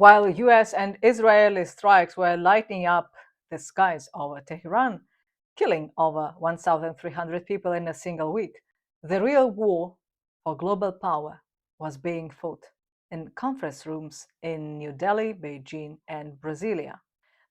While US and Israeli strikes were lighting up the skies over Tehran, killing over 1,300 people in a single week, the real war for global power was being fought in conference rooms in New Delhi, Beijing, and Brasilia.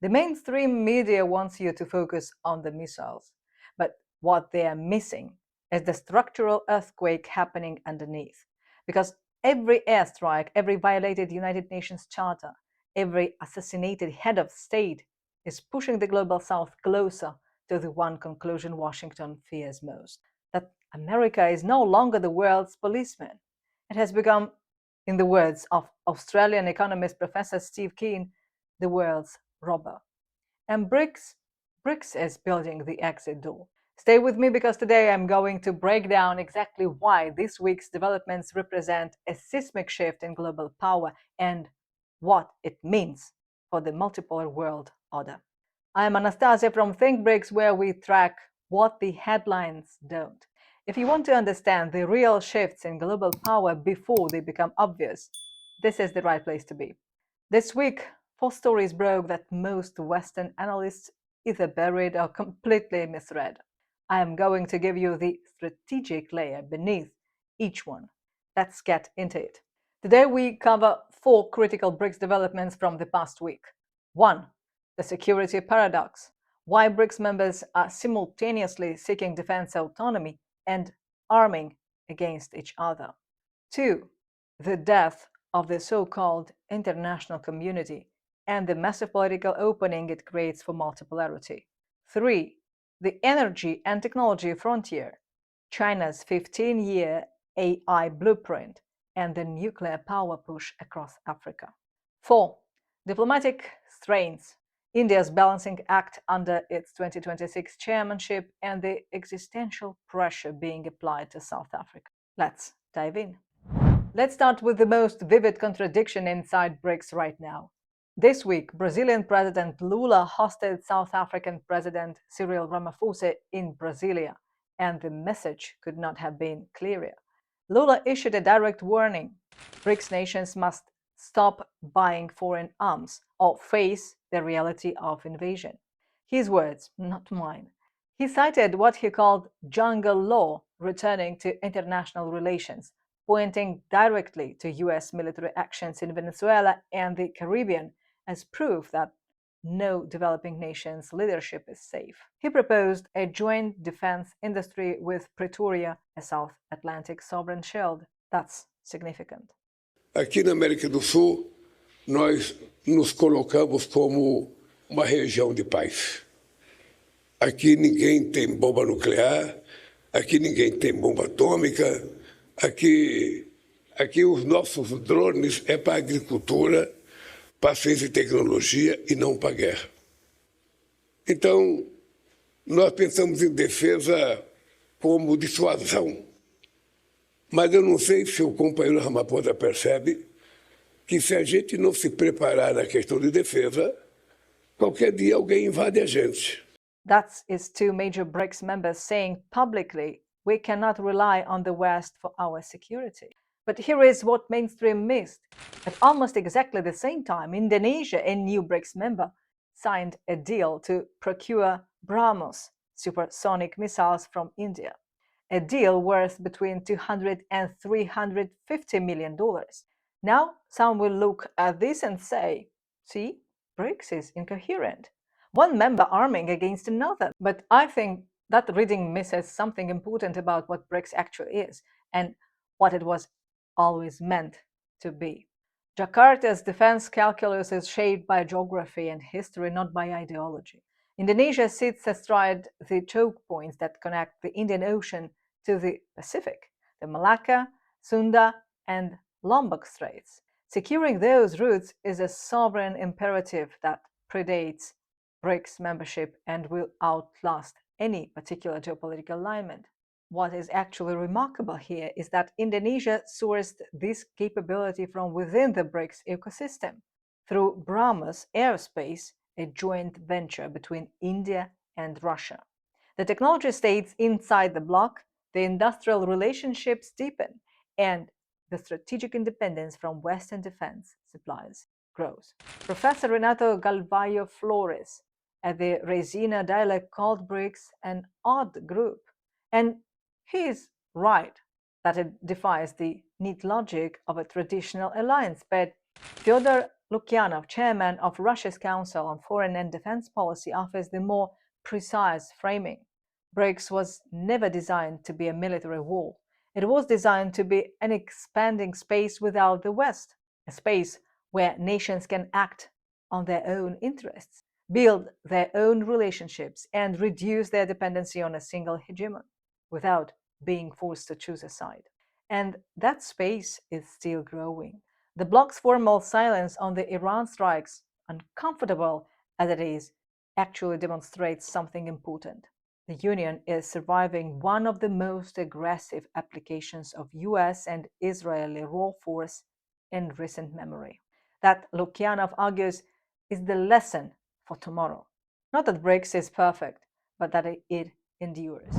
The mainstream media wants you to focus on the missiles, but what they are missing is the structural earthquake happening underneath. Because every airstrike, every violated United Nations Charter, every assassinated head of state is pushing the global south closer to the one conclusion Washington fears most, that America is no longer the world's policeman. It has become, in the words of Australian economist Professor Steve Keen, the world's robber. And BRICS is building the exit door. Stay with me because today I'm going to break down exactly why this week's developments represent a seismic shift in global power and what it means for the multipolar world order. I'm Anastasia from ThinkBRICS, where we track what the headlines don't. If you want to understand the real shifts in global power before they become obvious, this is the right place to be. This week, 4 stories broke that most Western analysts either buried or completely misread. I am going to give you the strategic layer beneath each one. Let's get into it. Today we cover 4 critical BRICS developments from the past week. 1. The security paradox. Why BRICS members are simultaneously seeking defense autonomy and arming against each other. 2. The death of the so-called international community and the massive political opening it creates for multipolarity. 3. The energy and technology frontier, China's 15-year AI blueprint, and the nuclear power push across Africa. 4. Diplomatic strains, India's balancing act under its 2026 chairmanship and the existential pressure being applied to South Africa. Let's dive in. Let's start with the most vivid contradiction inside BRICS right now. This week, Brazilian President Lula hosted South African President Cyril Ramaphosa in Brasilia, and the message could not have been clearer. Lula issued a direct warning: BRICS nations must stop buying foreign arms or face the reality of invasion. His words, not mine. He cited what he called jungle law returning to international relations, pointing directly to US military actions in Venezuela and the Caribbean as proof that no developing nation's leadership is safe. He proposed a joint defense industry with Pretoria, a South Atlantic sovereign shield. That's significant. Aqui na América do Sul, nós nos colocamos como uma região de paz. Aqui ninguém tem bomba nuclear, aqui ninguém tem bomba atômica, aqui os nossos drones é para agricultura, para ciência e tecnologia e não para guerra. Então, nós pensamos em defesa como dissuasão. Mas eu não sei se o companheiro Ramaphosa percebe que se a gente não se preparar na questão de defesa, qualquer dia alguém invade a gente. That's his 2 major BRICS members saying publicly, we cannot rely on the West for our security. But here is what mainstream missed. At almost exactly the same time, Indonesia, a new BRICS member, signed a deal to procure BrahMos supersonic missiles from India, a deal worth between $200 and $350 million. Now, some will look at this and say, see, BRICS is incoherent. One member arming against another. But I think that reading misses something important about what BRICS actually is and what it was always meant to be. Jakarta's defense calculus is shaped by geography and history, not by ideology. Indonesia sits astride the choke points that connect the Indian Ocean to the Pacific, the Malacca, Sunda, and Lombok Straits. Securing those routes is a sovereign imperative that predates BRICS membership and will outlast any particular geopolitical alignment. What is actually remarkable here is that Indonesia sourced this capability from within the BRICS ecosystem through BrahMos Aerospace, a joint venture between India and Russia. The technology stays inside the bloc, the industrial relationships deepen, and the strategic independence from Western defense supplies grows. Professor Renato Galvayo Flores at the Resina Dialogue called BRICS an odd group, and he is right that it defies the neat logic of a traditional alliance. But Fyodor Lukyanov, chairman of Russia's Council on Foreign and Defense Policy, offers the more precise framing. BRICS was never designed to be a military wall. It was designed to be an expanding space without the West, a space where nations can act on their own interests, build their own relationships, and reduce their dependency on a single hegemon without being forced to choose a side. And that space is still growing. The bloc's formal silence on the Iran strikes, uncomfortable as it is, actually demonstrates something important. The Union is surviving one of the most aggressive applications of US and Israeli raw force in recent memory. That, Lukyanov argues, is the lesson for tomorrow. Not that BRICS is perfect, but that it endures.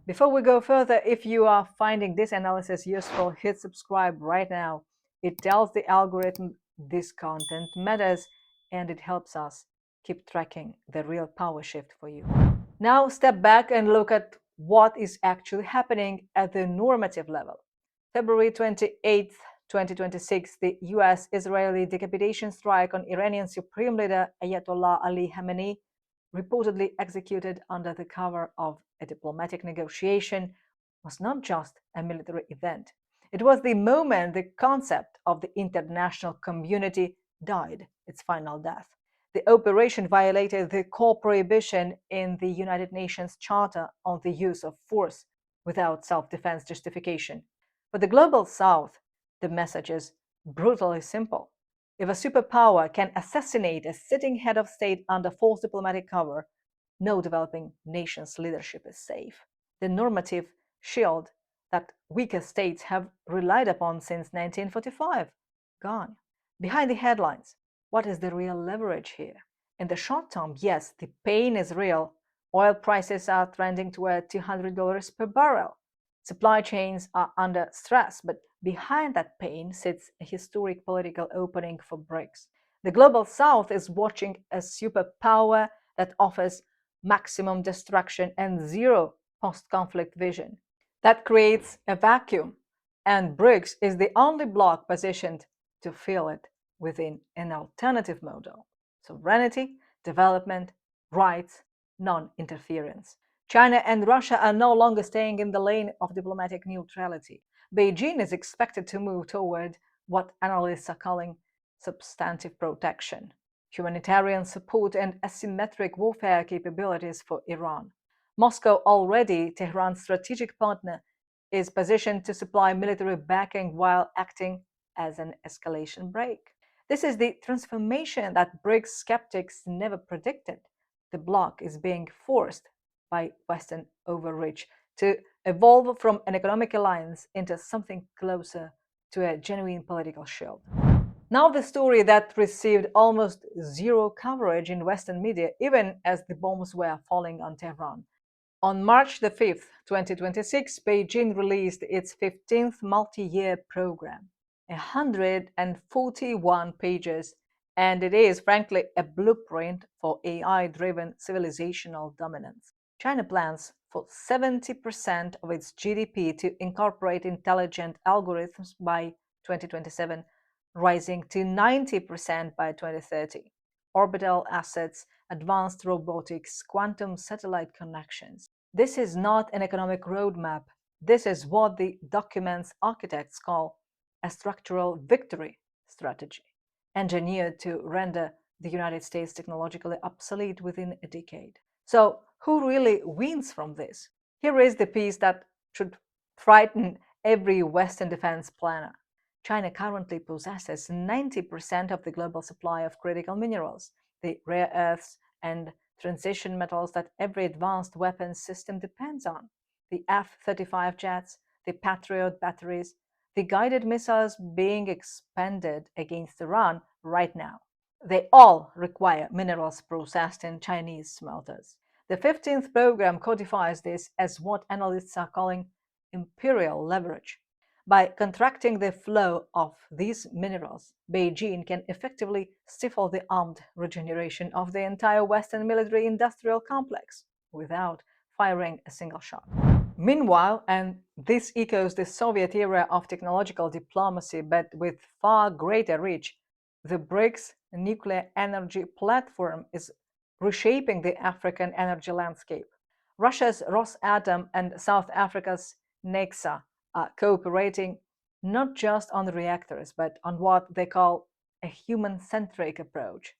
Before we go further, if you are finding this analysis useful, hit subscribe right now. It tells the algorithm this content matters, and it helps us keep tracking the real power shift for you. Now step back and look at what is actually happening at the normative level. February 28, 2026, the US-Israeli decapitation strike on Iranian Supreme Leader Ayatollah Ali Khamenei, reportedly executed under the cover of a diplomatic negotiation, was not just a military event. It was the moment the concept of the international community died its final death. The operation violated the core prohibition in the United Nations Charter on the use of force without self-defense justification. For the Global South, the message is brutally simple. If a superpower can assassinate a sitting head of state under false diplomatic cover, no developing nation's leadership is safe. The normative shield that weaker states have relied upon since 1945, gone. Behind the headlines, what is the real leverage here? In the short term, yes, the pain is real. Oil prices are trending toward $200 per barrel. Supply chains are under stress, but behind that pain sits a historic political opening for BRICS. The Global South is watching a superpower that offers maximum destruction and zero post-conflict vision. That creates a vacuum, and BRICS is the only bloc positioned to fill it within an alternative model: sovereignty, development, rights, non-interference. China and Russia are no longer staying in the lane of diplomatic neutrality. Beijing is expected to move toward what analysts are calling substantive protection, humanitarian support, and asymmetric warfare capabilities for Iran. Moscow, already Tehran's strategic partner, is positioned to supply military backing while acting as an escalation brake. This is the transformation that BRICS skeptics never predicted. The bloc is being forced by Western overreach to evolve from an economic alliance into something closer to a genuine political shield. Now the story that received almost zero coverage in Western media, even as the bombs were falling on Tehran. On March the 5th, 2026, Beijing released its 15th multi-year program, 141 pages, and it is, frankly, a blueprint for AI-driven civilizational dominance. China plans for 70% of its GDP to incorporate intelligent algorithms by 2027, rising to 90% by 2030. Orbital assets, advanced robotics, quantum satellite connections. This is not an economic roadmap. This is what the document's architects call a structural victory strategy, engineered to render the United States technologically obsolete within a decade. So, who really wins from this? Here is the piece that should frighten every Western defense planner. China currently possesses 90% of the global supply of critical minerals, the rare earths and transition metals that every advanced weapons system depends on: the F-35 jets, the Patriot batteries, the guided missiles being expended against Iran right now. They all require minerals processed in Chinese smelters. The 15th program codifies this as what analysts are calling imperial leverage. By contracting the flow of these minerals, Beijing can effectively stifle the armed regeneration of the entire Western military-industrial complex without firing a single shot. Meanwhile, and this echoes the Soviet era of technological diplomacy, but with far greater reach, the BRICS nuclear energy platform is reshaping the African energy landscape. Russia's Rosatom and South Africa's Nexa are cooperating not just on reactors, but on what they call a human-centric approach.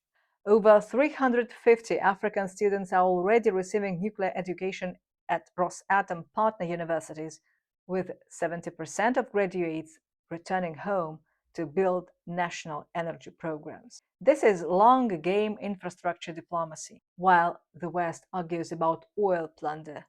Over 350 African students are already receiving nuclear education at Rosatom partner universities, with 70% of graduates returning home to build national energy programs. This is long game infrastructure diplomacy. While the West argues about oil plunder,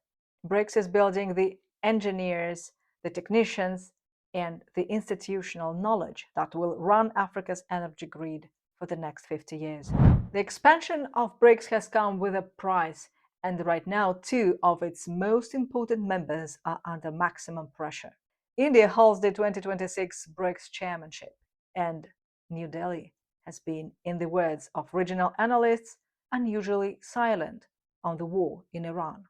BRICS is building the engineers, the technicians, and the institutional knowledge that will run Africa's energy grid for the next 50 years. The expansion of BRICS has come with a price, and right now two of its most important members are under maximum pressure. India holds the 2026 BRICS chairmanship, and New Delhi has been, in the words of regional analysts, unusually silent on the war in Iran.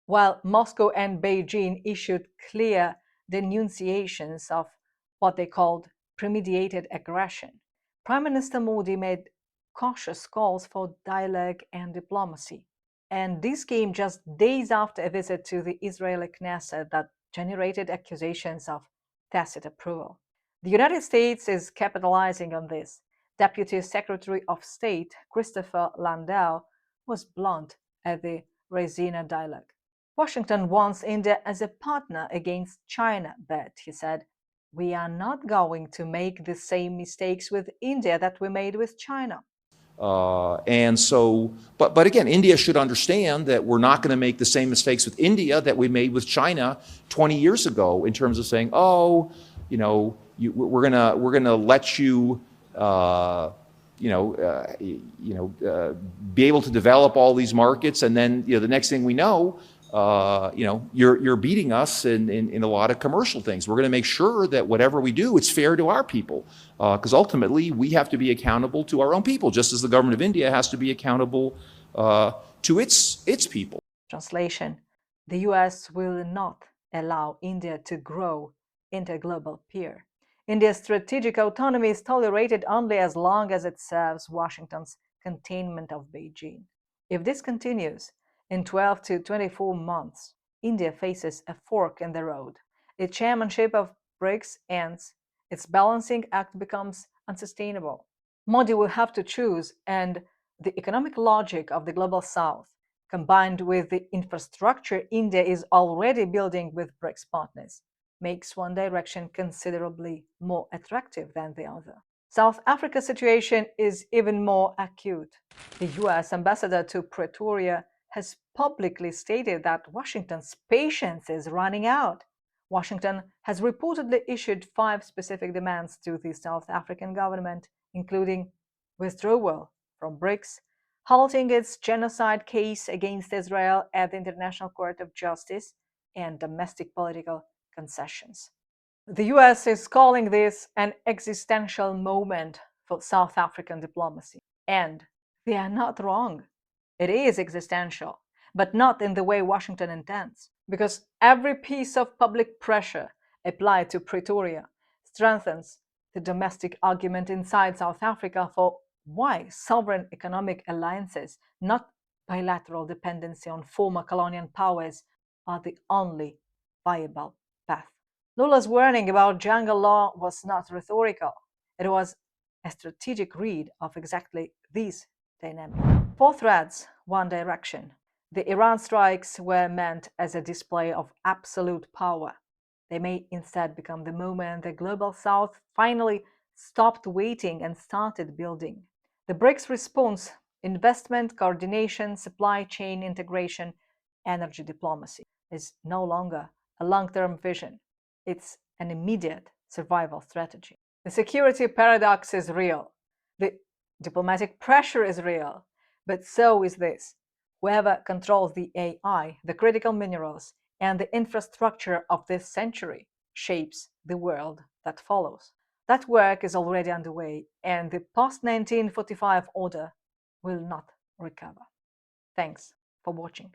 While Moscow and Beijing issued clear denunciations of what they called premeditated aggression, Prime Minister Modi made cautious calls for dialogue and diplomacy. And this came just days after a visit to the Israeli Knesset that generated accusations of tacit approval. The United States is capitalizing on this. Deputy Secretary of State Christopher Landau was blunt at the Raisina dialogue. Washington wants India as a partner against China, but, he said, we are not going to make the same mistakes with India that we made with China. And so, but again, India should understand that we're not going to make the same mistakes with India that we made with China 20 years ago in terms of saying, oh, we're gonna let you, be able to develop all these markets, and then the next thing we know, you're beating us in a lot of commercial things. We're going to make sure that whatever we do, it's fair to our people, because ultimately we have to be accountable to our own people, just as the government of India has to be accountable to its people. Translation: the US will not allow India to grow into a global peer. India's strategic autonomy is tolerated only as long as it serves Washington's containment of Beijing. If this continues, in 12 to 24 months, India faces a fork in the road. Its chairmanship of BRICS ends, its balancing act becomes unsustainable. Modi will have to choose, and the economic logic of the global south, combined with the infrastructure India is already building with BRICS partners, makes one direction considerably more attractive than the other. South Africa's situation is even more acute. The US ambassador to Pretoria has publicly stated that Washington's patience is running out. Washington has reportedly issued 5 specific demands to the South African government, including withdrawal from BRICS, halting its genocide case against Israel at the International Court of Justice, and domestic political concessions. The US is calling this an existential moment for South African diplomacy. And they are not wrong. It is existential, but not in the way Washington intends, because every piece of public pressure applied to Pretoria strengthens the domestic argument inside South Africa for why sovereign economic alliances, not bilateral dependency on former colonial powers, are the only viable path. Lula's warning about jungle law was not rhetorical. It was a strategic read of exactly these dynamics. 4 threads, 1 direction. The Iran strikes were meant as a display of absolute power. They may instead become the moment the global south finally stopped waiting and started building. The BRICS response: investment, coordination, supply chain integration, energy diplomacy, is no longer a long-term vision. It's an immediate survival strategy. The security paradox is real. The diplomatic pressure is real. But so is this: whoever controls the AI, the critical minerals, and the infrastructure of this century shapes the world that follows. That work is already underway, and the post-1945 order will not recover. Thanks for watching.